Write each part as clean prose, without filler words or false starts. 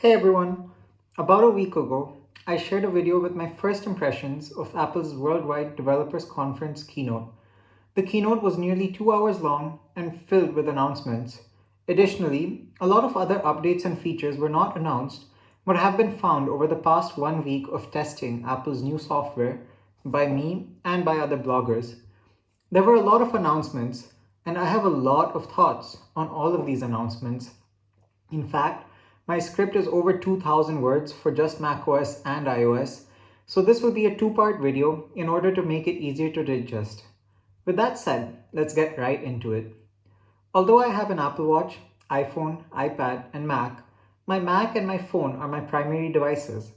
Hey everyone! About a week ago, I shared a video with my first impressions of Apple's Worldwide Developers Conference keynote. The keynote was nearly 2 hours long and filled with announcements. Additionally, a lot of other updates and features were not announced but have been found over the past 1 week of testing Apple's new software by me and by other bloggers. There were a lot of announcements, and I have a lot of thoughts on all of these announcements. In fact, my script is over 2000 words for just macOS and iOS, so this will be a two-part video in order to make it easier to digest. With that said, let's get right into it. Although I have an Apple Watch, iPhone, iPad, and Mac, my Mac and my phone are my primary devices.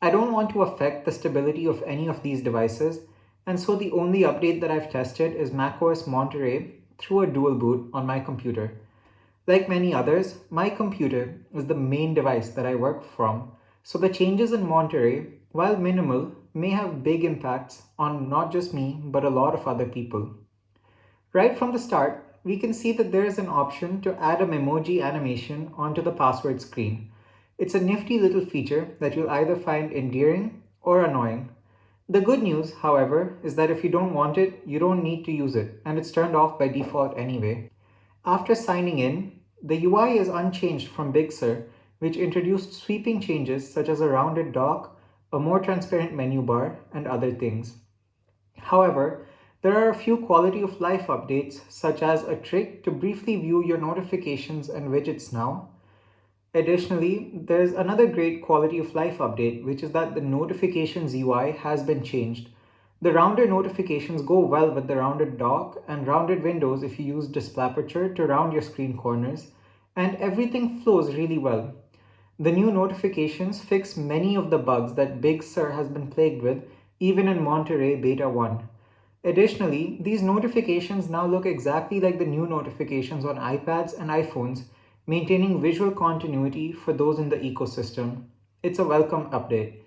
I don't want to affect the stability of any of these devices, and so the only update that I've tested is macOS Monterey through a dual boot on my computer. Like many others, my computer is the main device that I work from, so the changes in Monterey, while minimal, may have big impacts on not just me, but a lot of other people. Right from the start, we can see that there is an option to add a Memoji animation onto the password screen. It's a nifty little feature that you'll either find endearing or annoying. The good news, however, is that if you don't want it, you don't need to use it, and it's turned off by default anyway. After signing in, the UI is unchanged from Big Sur, which introduced sweeping changes such as a rounded dock, a more transparent menu bar, and other things. However, there are a few quality of life updates, such as a trick to briefly view your notifications and widgets now. Additionally, there's another great quality of life update, which is that the notifications UI has been changed. The rounded notifications go well with the rounded dock and rounded windows if you use Displaperture to round your screen corners, and everything flows really well. The new notifications fix many of the bugs that Big Sur has been plagued with, even in Monterey Beta 1. Additionally, these notifications now look exactly like the new notifications on iPads and iPhones, maintaining visual continuity for those in the ecosystem. It's a welcome update.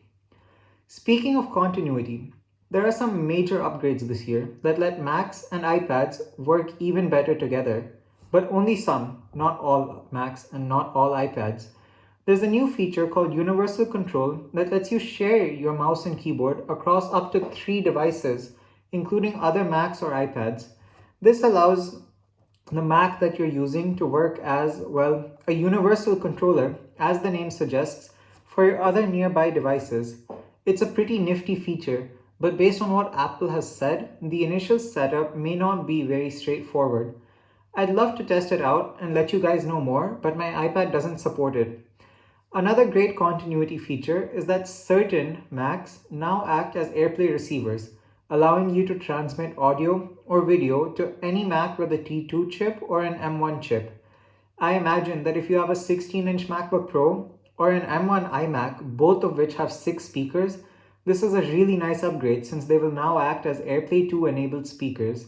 Speaking of continuity, there are some major upgrades this year that let Macs and iPads work even better together, but only some, not all Macs and not all iPads. There's a new feature called Universal Control that lets you share your mouse and keyboard across up to 3 devices, including other Macs or iPads. This allows the Mac that you're using to work as, well, a universal controller, as the name suggests, for your other nearby devices. It's a pretty nifty feature, but based on what Apple has said, the initial setup may not be very straightforward. I'd love to test it out and let you guys know more, but my iPad doesn't support it. Another great continuity feature is that certain Macs now act as AirPlay receivers, allowing you to transmit audio or video to any Mac with a T2 chip or an M1 chip. I imagine that if you have a 16-inch MacBook Pro or an M1 iMac, both of which have 6 speakers, this is a really nice upgrade since they will now act as AirPlay 2 enabled speakers.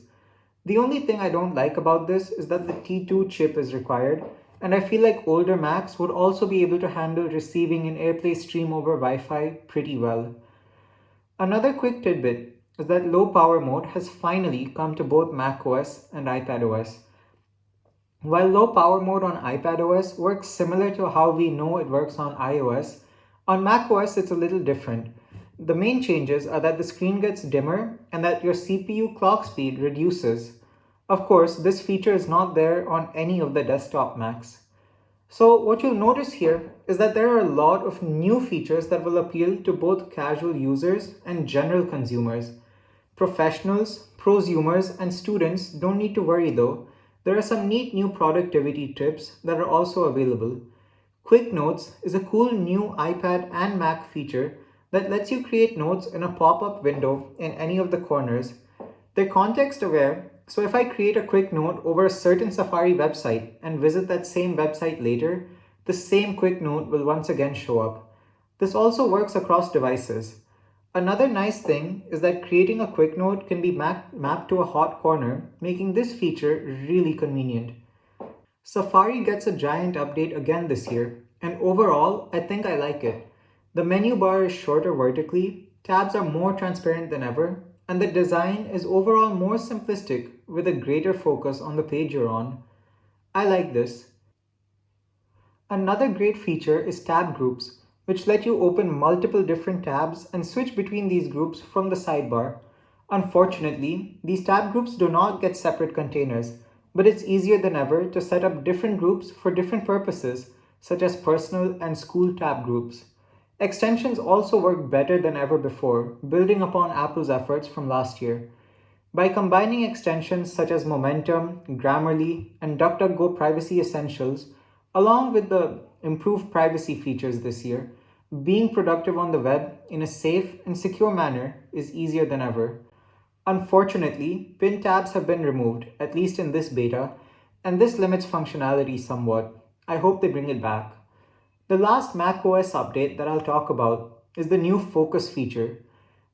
The only thing I don't like about this is that the T2 chip is required, and I feel like older Macs would also be able to handle receiving an AirPlay stream over Wi-Fi pretty well. Another quick tidbit is that low power mode has finally come to both macOS and iPadOS. While low power mode on iPadOS works similar to how we know it works on iOS, on macOS it's a little different. The main changes are that the screen gets dimmer and that your CPU clock speed reduces. Of course, this feature is not there on any of the desktop Macs. So what you'll notice here is that there are a lot of new features that will appeal to both casual users and general consumers. Professionals, prosumers, and students don't need to worry though. There are some neat new productivity tips that are also available. Quick Notes is a cool new iPad and Mac feature that lets you create notes in a pop-up window in any of the corners. They're context aware, so if I create a quick note over a certain Safari website and visit that same website later, the same quick note will once again show up. This also works across devices. Another nice thing is that creating a quick note can be mapped to a hot corner, making this feature really convenient. Safari gets a giant update again this year, and overall, I think I like it. The menu bar is shorter vertically, tabs are more transparent than ever, and the design is overall more simplistic with a greater focus on the page you're on. I like this. Another great feature is tab groups, which let you open multiple different tabs and switch between these groups from the sidebar. Unfortunately, these tab groups do not get separate containers, but it's easier than ever to set up different groups for different purposes, such as personal and school tab groups. Extensions also work better than ever before, building upon Apple's efforts from last year. By combining extensions such as Momentum, Grammarly, and DuckDuckGo Privacy Essentials, along with the improved privacy features this year, being productive on the web in a safe and secure manner is easier than ever. Unfortunately, pin tabs have been removed, at least in this beta, and this limits functionality somewhat. I hope they bring it back. The last macOS update that I'll talk about is the new focus feature.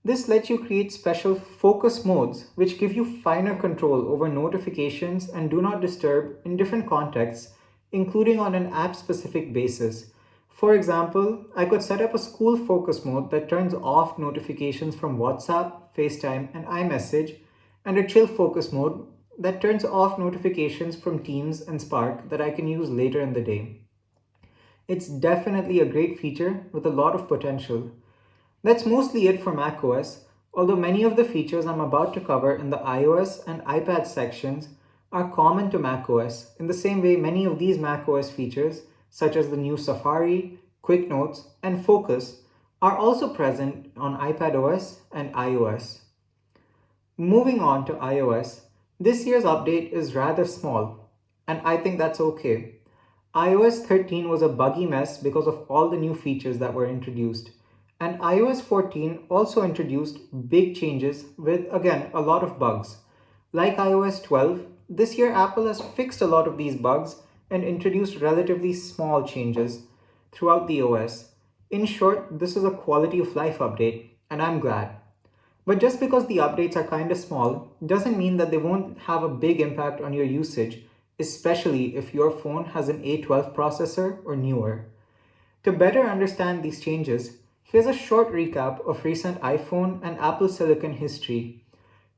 This lets you create special focus modes which give you finer control over notifications and do not disturb in different contexts, including on an app-specific basis. For example, I could set up a school focus mode that turns off notifications from WhatsApp, FaceTime, and iMessage, and a chill focus mode that turns off notifications from Teams and Spark that I can use later in the day. It's definitely a great feature with a lot of potential. That's mostly it for macOS, although many of the features I'm about to cover in the iOS and iPad sections are common to macOS, in the same way many of these macOS features, such as the new Safari, Quick Notes, and Focus, are also present on iPadOS and iOS. Moving on to iOS, this year's update is rather small, and I think that's okay. iOS 13 was a buggy mess because of all the new features that were introduced. And iOS 14 also introduced big changes with, again, a lot of bugs. Like iOS 12, this year Apple has fixed a lot of these bugs and introduced relatively small changes throughout the OS. In short, this is a quality of life update, and I'm glad. But just because the updates are kind of small doesn't mean that they won't have a big impact on your usage, especially if your phone has an A12 processor or newer. To better understand these changes, here's a short recap of recent iPhone and Apple Silicon history.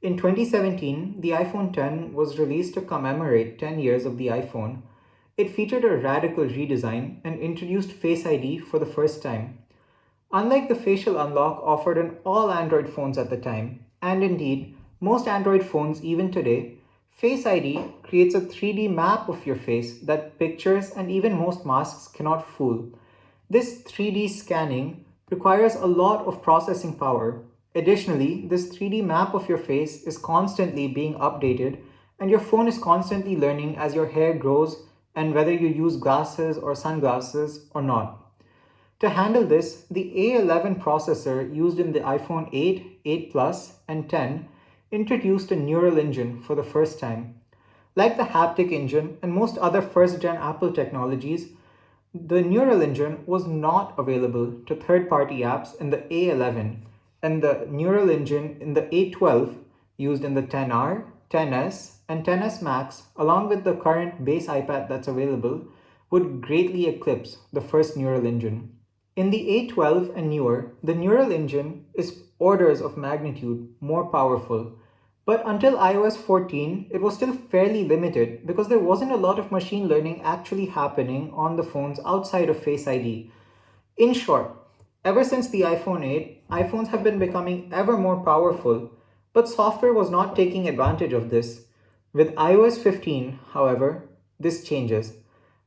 In 2017, the iPhone X was released to commemorate 10 years of the iPhone. It featured a radical redesign and introduced Face ID for the first time. Unlike the facial unlock offered in all Android phones at the time, and indeed most Android phones even today, Face ID creates a 3D map of your face that pictures and even most masks cannot fool. This 3D scanning requires a lot of processing power. Additionally, this 3D map of your face is constantly being updated, and your phone is constantly learning as your hair grows and whether you use glasses or sunglasses or not. To handle this, the A11 processor used in the iPhone 8, 8 Plus, and 10 introduced a neural engine for the first time. Like the haptic engine and most other first-gen Apple technologies, the neural engine was not available to third-party apps in the A11, and the neural engine in the A12 used in the XR, XS, and XS Max, along with the current base iPad that's available, would greatly eclipse the first neural engine. In the A12 and newer, the neural engine is orders of magnitude more powerful. But until iOS 14, it was still fairly limited because there wasn't a lot of machine learning actually happening on the phones outside of Face ID. In short, ever since the iPhone 8, iPhones have been becoming ever more powerful, but software was not taking advantage of this. With iOS 15, however, this changes.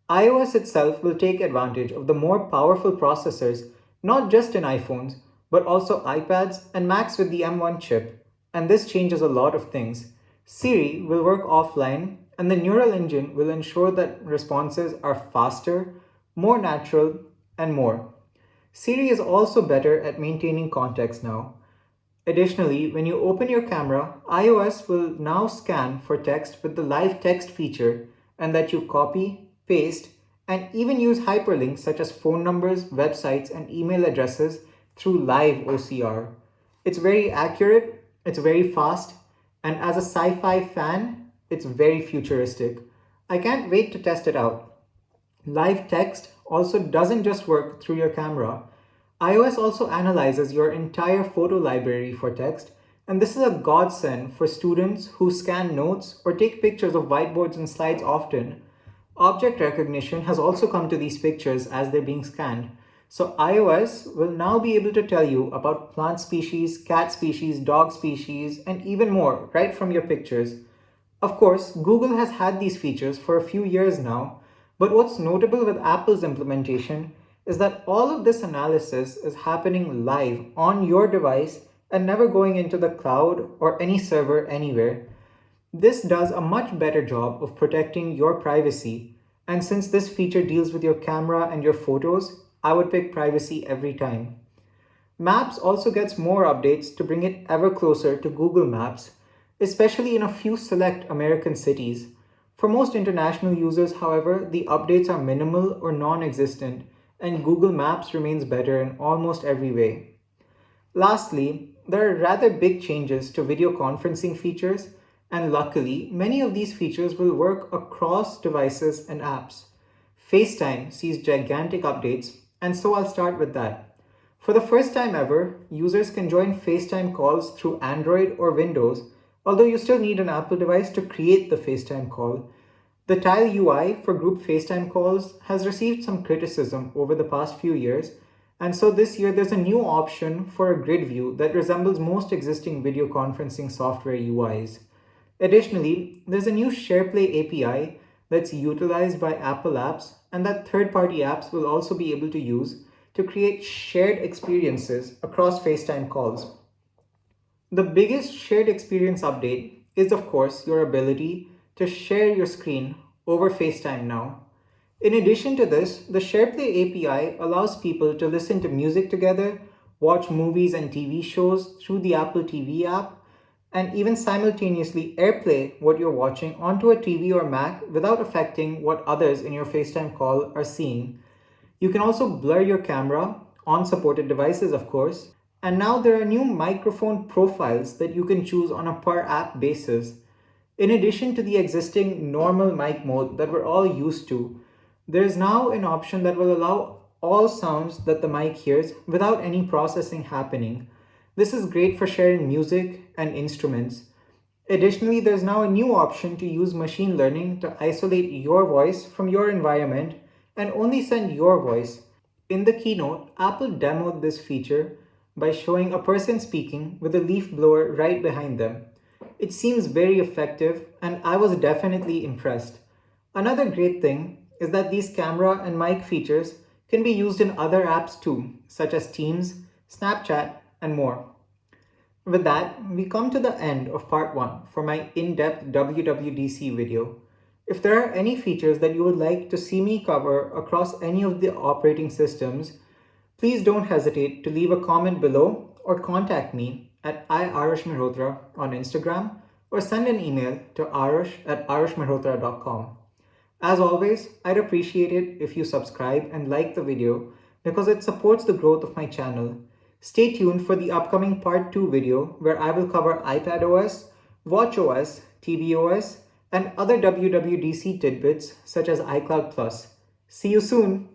iOS itself will take advantage of the more powerful processors, not just in iPhones, but also iPads and Macs with the M1 chip. And this changes a lot of things. Siri will work offline, and the neural engine will ensure that responses are faster, more natural, and more. Siri is also better at maintaining context now. Additionally, when you open your camera, iOS will now scan for text with the live text feature, and that you copy, paste, and even use hyperlinks such as phone numbers, websites, and email addresses through live OCR. It's very accurate, it's very fast, and as a sci-fi fan, it's very futuristic. I can't wait to test it out. Live text also doesn't just work through your camera. iOS also analyzes your entire photo library for text, and this is a godsend for students who scan notes or take pictures of whiteboards and slides often. Object recognition has also come to these pictures as they're being scanned. So iOS will now be able to tell you about plant species, cat species, dog species, and even more right from your pictures. Of course, Google has had these features for a few years now, but what's notable with Apple's implementation is that all of this analysis is happening live on your device and never going into the cloud or any server anywhere. This does a much better job of protecting your privacy, and since this feature deals with your camera and your photos, I would pick privacy every time. Maps also gets more updates to bring it ever closer to Google Maps, especially in a few select American cities. For most international users, however, the updates are minimal or non-existent, and Google Maps remains better in almost every way. Lastly, there are rather big changes to video conferencing features, and luckily, many of these features will work across devices and apps. FaceTime sees gigantic updates, and so I'll start with that. For the first time ever, users can join FaceTime calls through Android or Windows, although you still need an Apple device to create the FaceTime call. The Tile UI for group FaceTime calls has received some criticism over the past few years, and so this year there's a new option for a grid view that resembles most existing video conferencing software UIs. Additionally, there's a new SharePlay API that's utilized by Apple apps and that third-party apps will also be able to use to create shared experiences across FaceTime calls. The biggest shared experience update is, of course, your ability to share your screen over FaceTime now. In addition to this, the SharePlay API allows people to listen to music together, watch movies and TV shows through the Apple TV app, and even simultaneously AirPlay what you're watching onto a TV or Mac without affecting what others in your FaceTime call are seeing. You can also blur your camera on supported devices, of course. And now there are new microphone profiles that you can choose on a per app basis. In addition to the existing normal mic mode that we're all used to, there is now an option that will allow all sounds that the mic hears without any processing happening. This is great for sharing music and instruments. Additionally, there's now a new option to use machine learning to isolate your voice from your environment and only send your voice. In the keynote, Apple demoed this feature by showing a person speaking with a leaf blower right behind them. It seems very effective, and I was definitely impressed. Another great thing is that these camera and mic features can be used in other apps too, such as Teams, Snapchat, and more. With that, we come to the end of part 1 for my in-depth WWDC video. If there are any features that you would like to see me cover across any of the operating systems, please don't hesitate to leave a comment below or contact me at iAarush Mehrotra on Instagram or send an email to arush@arushmehrotra.com. As always, I'd appreciate it if you subscribe and like the video because it supports the growth of my channel. Stay tuned for the upcoming part 2 video where I will cover iPadOS, watchOS, tvOS, and other WWDC tidbits such as iCloud Plus. See you soon!